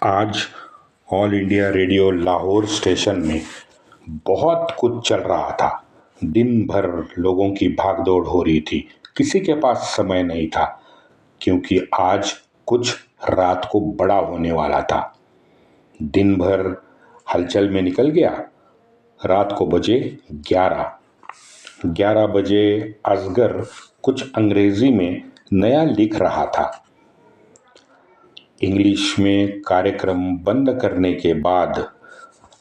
आज all India radio Lahore station में बहुत कुछ चल रहा था। दिन भर लोगों की भागदौड़ हो रही थी। किसी के पास समय नहीं था, क्योंकि आज कुछ रात को बड़ा होने वाला था। दिन भर हलचल में निकल गया। रात को बजे 11। 11 बजे असगर कुछ अंग्रेजी में नया लिख रहा था। इंग्लिश में कार्यक्रम बंद करने के बाद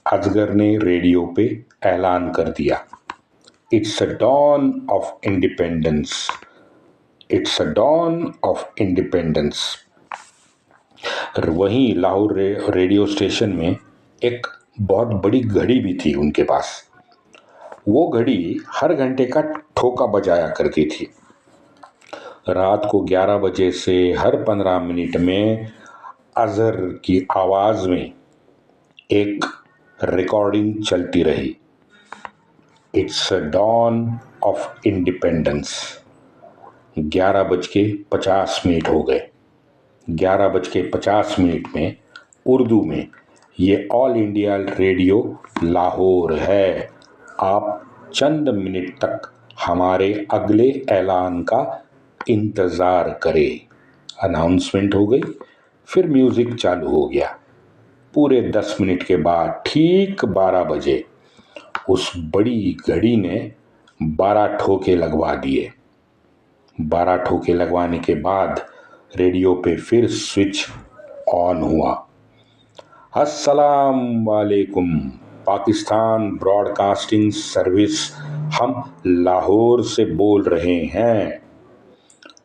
असगर ने रेडियो पे ऐलान कर दिया, it's a dawn of independence, it's a dawn of independence. वहीं लाहौर रेडियो स्टेशन में एक बहुत बड़ी घड़ी भी थी उनके पास। वो घड़ी हर घंटे का ठोका बजाया करती थी। रात को 11 बजे से हर 15 मिनट में अजहर की आवाज में एक रिकॉर्डिंग चलती रही, it's a dawn of independence. 11:50 हो गए। 11:50 में उर्दू में, ये ऑल इंडिया रेडियो लाहौर है, आप चंद मिनट तक हमारे अगले ऐलान का इंतज़ार करें। अनाउंसमेंट हो गई। फिर म्यूज़िक चालू हो गया। पूरे 10 मिनट के बाद ठीक 12 बजे उस बड़ी घड़ी ने 12 ठोके लगवा दिए। 12 ठोके लगवाने के बाद रेडियो पे फिर स्विच ऑन हुआ। अस्सलाम वालेकुम, पाकिस्तान ब्रॉडकास्टिंग सर्विस, हम लाहौर से बोल रहे हैं।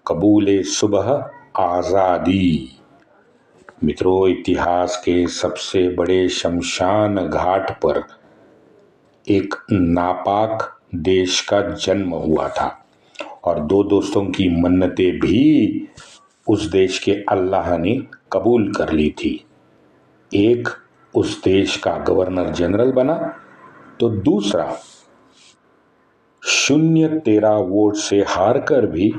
कबूले सुबह आज़ादी। मित्रों, इतिहास के सबसे बड़े शमशान घाट पर एक नापाक देश का जन्म हुआ था और दो दोस्तों की मन्नतें भी उस देश के अल्लाह ने कबूल कर ली थी। एक उस देश का गवर्नर जनरल बना तो दूसरा 0-13 वोट से हारकर भी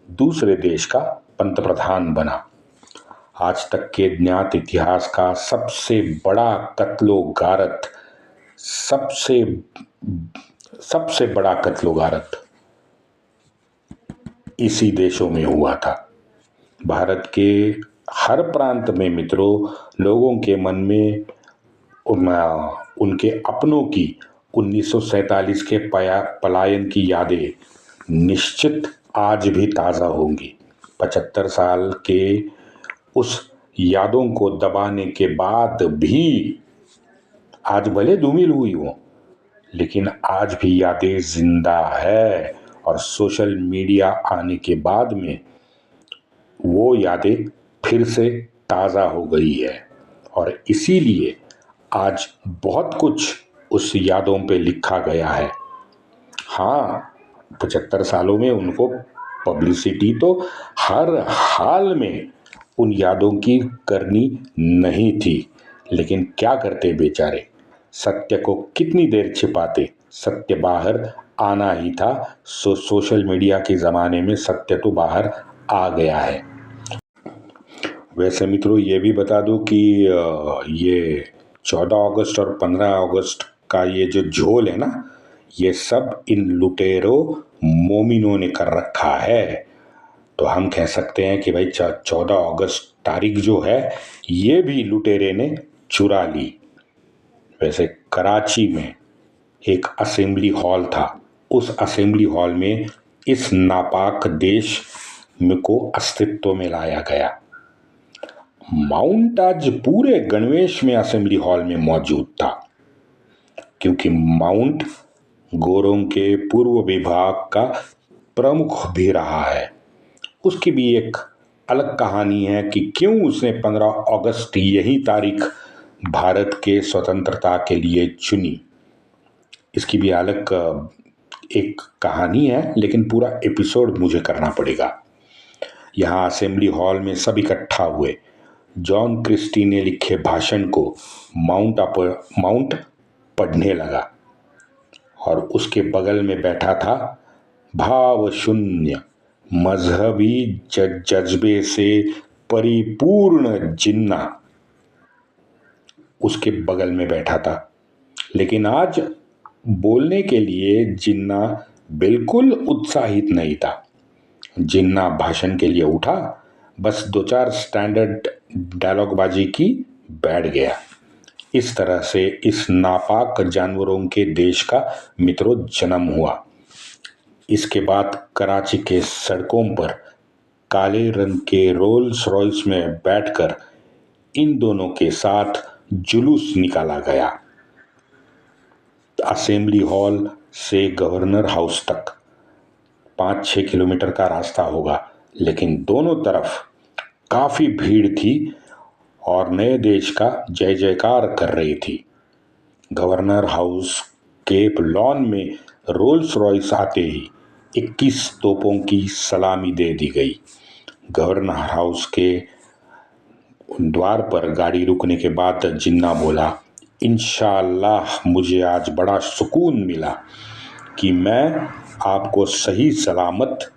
दूसरे देश का पंतप्रधान बना। आज तक के ज्ञात इतिहास का सबसे बड़ा कत्लो गारत, सबसे बड़ा कत्लो गारत इसी देशों में हुआ था। भारत के हर प्रांत में मित्रों, लोगों के मन में उनके अपनों की 1947 के पलायन की यादें निश्चित आज भी ताज़ा होंगी। 75 साल के उस यादों को दबाने के बाद भी आज भले धूमिल हुई हो, लेकिन आज भी यादें जिंदा है और सोशल मीडिया आने के बाद में वो यादें फिर से ताज़ा हो गई है और इसीलिए आज बहुत कुछ उस यादों पे लिखा गया है। हाँ, 75 सालों में उनको पब्लिसिटी तो हर हाल में उन यादों की करनी नहीं थी, लेकिन क्या करते बेचारे, सत्य को कितनी देर छिपाते, सत्य बाहर आना ही था। सोशल मीडिया के ज़माने में सत्य तो बाहर आ गया है। वैसे मित्रों, ये भी बता दूं कि ये 14 अगस्त और 15 अगस्त का ये जो झोल है ना, ये सब इन लुटेरों मोमिनों ने कर रखा है। तो हम कह सकते हैं कि भाई 14 अगस्त तारीख जो है, ये भी लुटेरे ने चुरा ली। वैसे कराची में एक असेंबली हॉल था। उस असेंबली हॉल में इस नापाक देश को अस्तित्व में लाया गया। माउंट आज पूरे गणवेश में असेंबली हॉल में मौजूद था, क्योंकि माउंट गोरों के पूर्व विभाग का प्रमुख भी रहा है। उसकी भी एक अलग कहानी है कि क्यों उसने 15 अगस्त यही तारीख भारत के स्वतंत्रता के लिए चुनी। इसकी भी अलग एक कहानी है, लेकिन पूरा एपिसोड मुझे करना पड़ेगा। यहाँ असेंबली हॉल में सब इकट्ठा हुए। जॉन क्रिस्टी ने लिखे भाषण को माउंट पढ़ने लगा और उसके बगल में बैठा था भाव शून्य, मजहबी जज्बे से परिपूर्ण जिन्ना उसके बगल में बैठा था। लेकिन आज बोलने के लिए जिन्ना बिल्कुल उत्साहित नहीं था। जिन्ना भाषण के लिए उठा, बस दो चार स्टैंडर्ड डायलॉगबाजी की, बैठ गया। इस तरह से इस नापाक जानवरों के देश का मित्रों जन्म हुआ। इसके बाद कराची के सड़कों पर काले रंग के रोल्स रॉयस में बैठकर इन दोनों के साथ जुलूस निकाला गया। असेंबली हॉल से गवर्नर हाउस तक 5-6 किलोमीटर का रास्ता होगा, लेकिन दोनों तरफ काफी भीड़ थी और नए देश का जय जयकार कर रही थी। गवर्नर हाउस के लॉन में रोल्स रॉयस आते ही 21 तोपों की सलामी दे दी गई। गवर्नर हाउस के द्वार पर गाड़ी रुकने के बाद जिन्ना बोला, इंशाअल्लाह मुझे आज बड़ा सुकून मिला कि मैं आपको सही सलामत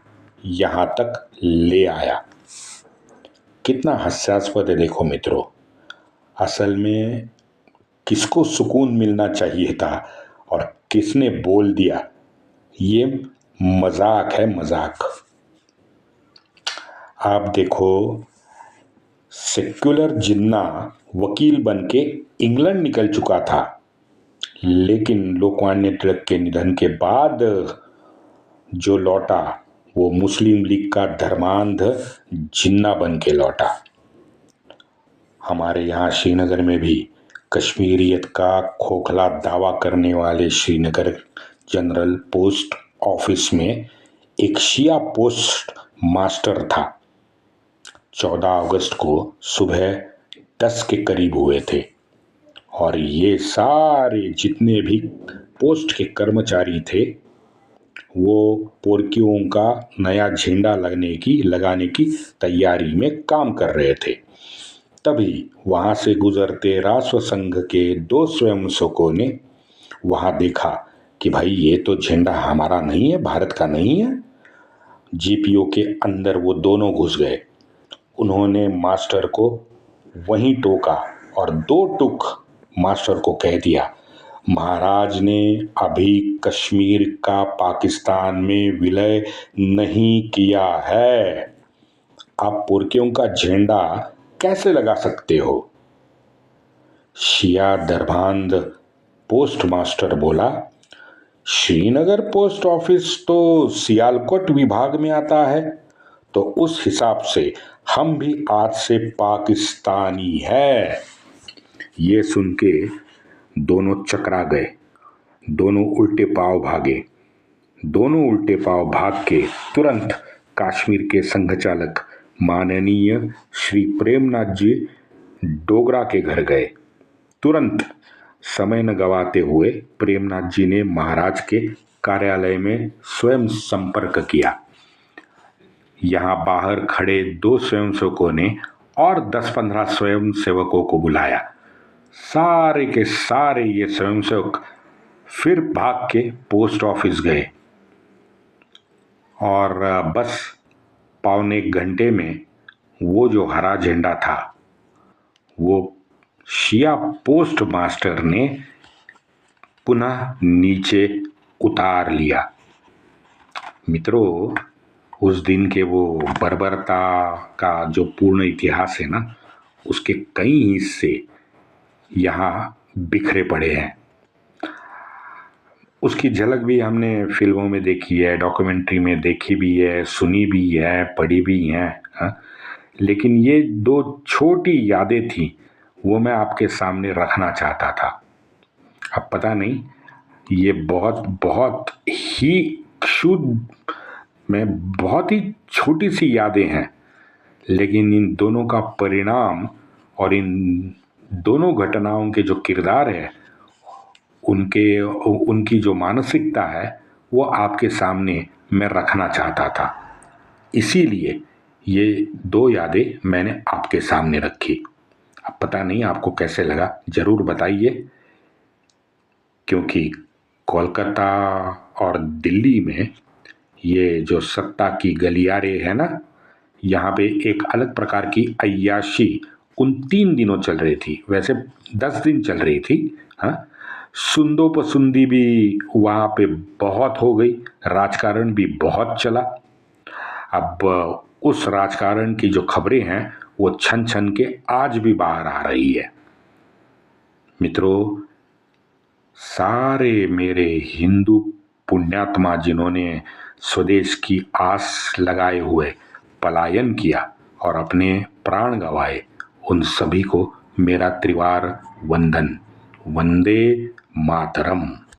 यहाँ तक ले आया। कितना हास्यास्पद है देखो मित्रों। असल में किसको सुकून मिलना चाहिए था और किसने बोल दिया, ये मजाक है, मजाक। आप देखो, सेक्युलर जिन्ना वकील बन के इंग्लैंड निकल चुका था, लेकिन लोकमान्य तिलक के निधन के बाद जो लौटा वो मुस्लिम लीग का धर्मांध जिन्ना बन के लौटा। हमारे यहाँ श्रीनगर में भी कश्मीरियत का खोखला दावा करने वाले श्रीनगर जनरल पोस्ट ऑफिस में एक शिया पोस्ट मास्टर था। 14 अगस्त को सुबह 10 के करीब हुए थे और ये सारे जितने भी पोस्ट के कर्मचारी थे वो पोर्कियों का नया झंडा लगाने की तैयारी में काम कर रहे थे। तभी वहां से गुजरते राष्ट्र संघ के 2 स्वयंसेवकों ने वहां देखा कि भाई ये तो झंडा हमारा नहीं है, भारत का नहीं है। जीपीओ के अंदर वो दोनों घुस गए। उन्होंने मास्टर को वहीं टोका और 2 टुक मास्टर को कह दिया, महाराज ने अभी कश्मीर का पाकिस्तान में विलय नहीं किया है, आप पुरखियों का झंडा कैसे लगा सकते हो। शिया दरबांध पोस्ट मास्टर बोला, श्रीनगर पोस्ट ऑफिस तो सियालकोट विभाग में आता है, तो उस हिसाब से हम भी आज से पाकिस्तानी है। ये सुन के दोनों चकरा गए, दोनों उल्टे पांव भागे। दोनों उल्टे पांव भाग के तुरंत कश्मीर के संघ चालक माननीय श्री प्रेमनाथ जी डोगरा के घर गए। तुरंत समय न गवाते हुए प्रेमनाथ जी ने महाराज के कार्यालय में स्वयं संपर्क किया। यहाँ बाहर खड़े 2 स्वयंसेवकों ने और 10-15 स्वयंसेवकों को बुलाया। सारे के सारे ये स्वयंसेवक फिर भाग के पोस्ट ऑफिस गए और बस पौने घंटे में वो जो हरा झंडा था वो शिया पोस्ट मास्टर ने पुनः नीचे उतार लिया। मित्रों, उस दिन के वो बर्बरता का जो पूर्ण इतिहास है ना, उसके कई हिस्से यहाँ बिखरे पड़े हैं। उसकी झलक भी हमने फिल्मों में देखी है, डॉक्यूमेंट्री में देखी भी है, सुनी भी है, पढ़ी भी है, हाँ? लेकिन ये 2 छोटी यादें थी, वो मैं आपके सामने रखना चाहता था। अब पता नहीं, ये बहुत बहुत ही बहुत ही छोटी सी यादें हैं, लेकिन इन दोनों का परिणाम और इन दोनों घटनाओं के जो किरदार है, उनकी जो मानसिकता है, वो आपके सामने मैं रखना चाहता था। इसीलिए ये 2 यादें मैंने आपके सामने रखी। अब पता नहीं आपको कैसे लगा, ज़रूर बताइए, क्योंकि कोलकाता और दिल्ली में ये जो सत्ता की गलियारे है ना, यहाँ पे एक अलग प्रकार की अय्याशी उन 3 दिनों चल रही थी, वैसे 10 दिन चल रही थी। हाँ, सुंदो पसुंदी भी वहाँ पे बहुत हो गई, राजकारण भी बहुत चला। अब उस राजकारण की जो खबरें हैं वो छन छन के आज भी बाहर आ रही है। मित्रों, सारे मेरे हिंदू पुण्यात्मा जिन्होंने स्वदेश की आस लगाए हुए पलायन किया और अपने प्राण गंवाए, उन सभी को मेरा त्रिवार वंदन। वंदे मातरम।